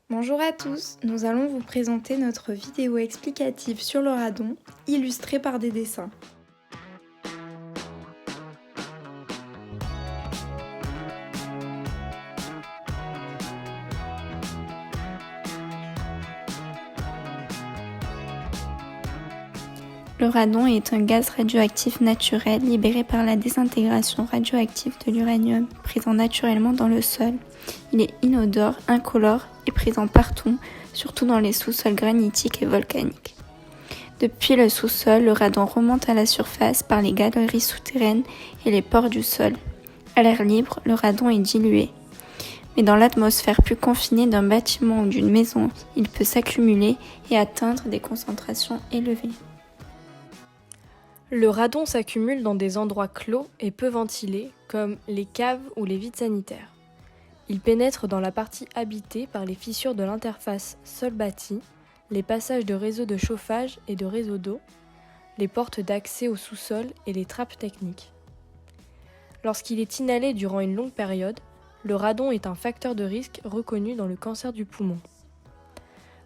Bonjour à tous, nous allons vous présenter notre vidéo explicative sur le radon, illustrée par des dessins. Le radon est un gaz radioactif naturel libéré par la désintégration radioactive de l'uranium présent naturellement dans le sol. Il est inodore, incolore et présent partout, surtout dans les sous-sols granitiques et volcaniques. Depuis le sous-sol, le radon remonte à la surface par les galeries souterraines et les pores du sol. À l'air libre, le radon est dilué. Mais dans l'atmosphère plus confinée d'un bâtiment ou d'une maison, il peut s'accumuler et atteindre des concentrations élevées. Le radon s'accumule dans des endroits clos et peu ventilés, comme les caves ou les vides sanitaires. Il pénètre dans la partie habitée par les fissures de l'interface sol-bâti, les passages de réseaux de chauffage et de réseaux d'eau, les portes d'accès au sous-sol et les trappes techniques. Lorsqu'il est inhalé durant une longue période, le radon est un facteur de risque reconnu dans le cancer du poumon.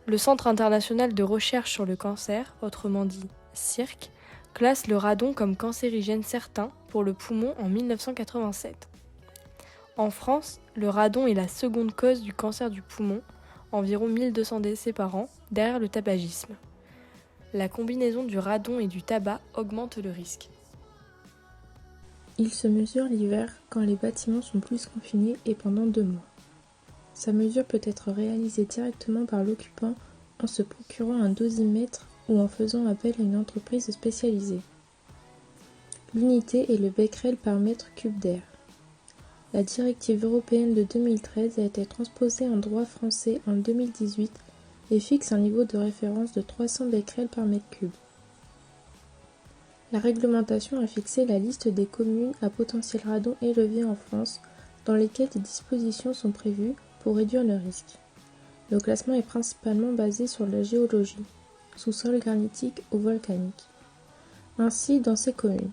Le Centre international de recherche sur le cancer, autrement dit CIRC, classe le radon comme cancérigène certain pour le poumon en 1987. En France, le radon est la seconde cause du cancer du poumon, environ 1200 décès par an, derrière le tabagisme. La combinaison du radon et du tabac augmente le risque. Il se mesure l'hiver quand les bâtiments sont plus confinés et pendant 2 mois. Sa mesure peut être réalisée directement par l'occupant en se procurant un dosimètre ou en faisant appel à une entreprise spécialisée. L'unité est le becquerel par mètre cube d'air. La directive européenne de 2013 a été transposée en droit français en 2018 et fixe un niveau de référence de 300 becquerels par mètre cube. La réglementation a fixé la liste des communes à potentiel radon élevé en France dans lesquelles des dispositions sont prévues pour réduire le risque. Le classement est principalement basé sur la géologie, sous-sol granitique ou volcanique. Ainsi, dans ces communes,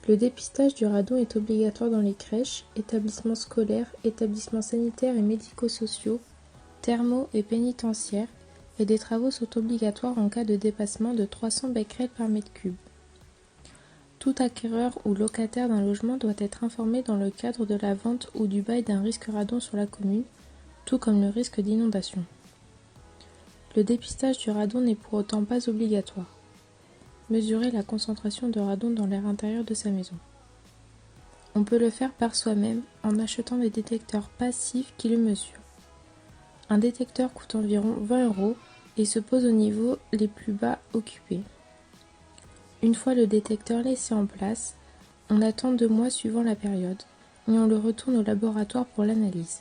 le dépistage du radon est obligatoire dans les crèches, établissements scolaires, établissements sanitaires et médico-sociaux, thermaux et pénitentiaires, et des travaux sont obligatoires en cas de dépassement de 300 becquerels par mètre cube. Tout acquéreur ou locataire d'un logement doit être informé dans le cadre de la vente ou du bail d'un risque radon sur la commune, tout comme le risque d'inondation. Le dépistage du radon n'est pour autant pas obligatoire. Mesurer la concentration de radon dans l'air intérieur de sa maison. On peut le faire par soi-même en achetant des détecteurs passifs qui le mesurent. Un détecteur coûte environ 20 € et se pose au niveau les plus bas occupés. Une fois le détecteur laissé en place, on attend 2 mois suivant la période et on le retourne au laboratoire pour l'analyse.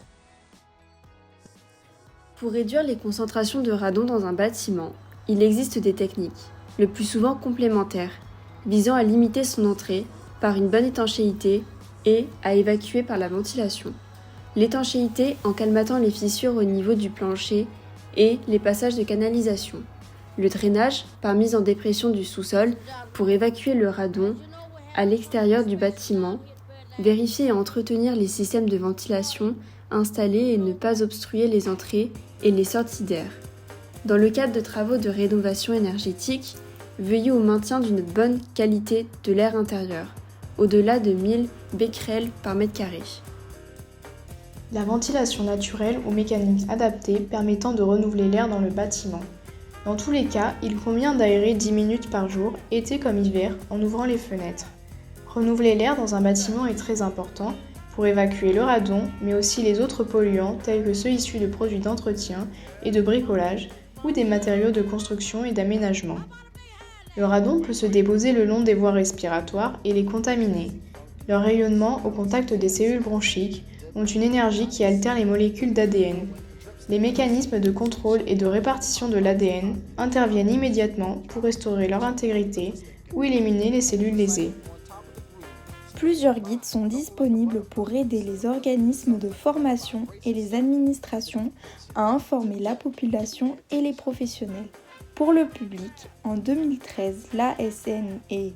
Pour réduire les concentrations de radon dans un bâtiment, il existe des techniques, le plus souvent complémentaires, visant à limiter son entrée par une bonne étanchéité et à évacuer par la ventilation. L'étanchéité en calmatant les fissures au niveau du plancher et les passages de canalisation. Le drainage par mise en dépression du sous-sol pour évacuer le radon à l'extérieur du bâtiment. Vérifier et entretenir les systèmes de ventilation installés et ne pas obstruer les entrées et les sorties d'air. Dans le cadre de travaux de rénovation énergétique, veuillez au maintien d'une bonne qualité de l'air intérieur, au-delà de 1000 becquerels par mètre carré. La ventilation naturelle ou mécanique adaptée permettant de renouveler l'air dans le bâtiment. Dans tous les cas, il convient d'aérer 10 minutes par jour, été comme hiver, en ouvrant les fenêtres. Renouveler l'air dans un bâtiment est très important pour évacuer le radon, mais aussi les autres polluants tels que ceux issus de produits d'entretien et de bricolage ou des matériaux de construction et d'aménagement. Le radon peut se déposer le long des voies respiratoires et les contaminer. Leur rayonnement au contact des cellules bronchiques ont une énergie qui altère les molécules d'ADN. Les mécanismes de contrôle et de répartition de l'ADN interviennent immédiatement pour restaurer leur intégrité ou éliminer les cellules lésées. Plusieurs guides sont disponibles pour aider les organismes de formation et les administrations à informer la population et les professionnels. Pour le public, en 2013, l'ASN et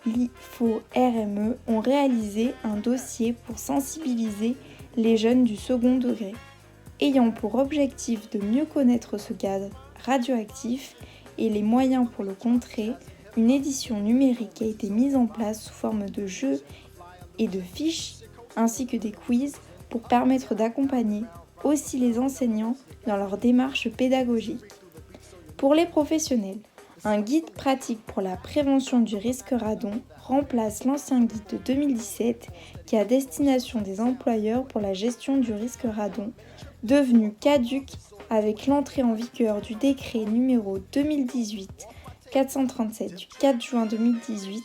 l'IFO-RME ont réalisé un dossier pour sensibiliser les jeunes du second degré. ayant pour objectif de mieux connaître ce gaz radioactif et les moyens pour le contrer, une édition numérique a été mise en place sous forme de jeux et de fiches, ainsi que des quiz pour permettre d'accompagner aussi les enseignants dans leur démarche pédagogique. Pour les professionnels, un guide pratique pour la prévention du risque radon remplace l'ancien guide de 2017 qui est à destination des employeurs pour la gestion du risque radon, devenu caduc avec l'entrée en vigueur du décret numéro 2018-437 du 4 juin 2018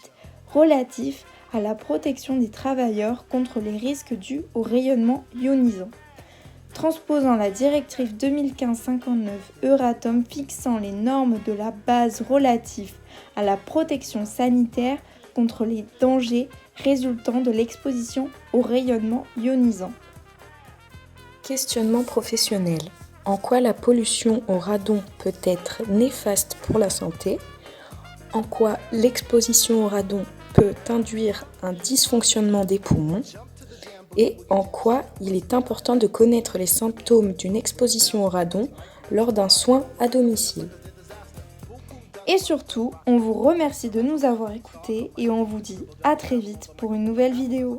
relatif à la protection des travailleurs contre les risques dus au rayonnement ionisant. Transposant la directive 2015-59 Euratom fixant les normes de la base relatifs à la protection sanitaire contre les dangers résultant de l'exposition au rayonnement ionisant. Questionnement professionnel. En quoi la pollution au radon peut être néfaste pour la santé ? En quoi l'exposition au radon peut induire un dysfonctionnement des poumons ? Et en quoi il est important de connaître les symptômes d'une exposition au radon lors d'un soin à domicile. Et surtout, on vous remercie de nous avoir écoutés et on vous dit à très vite pour une nouvelle vidéo.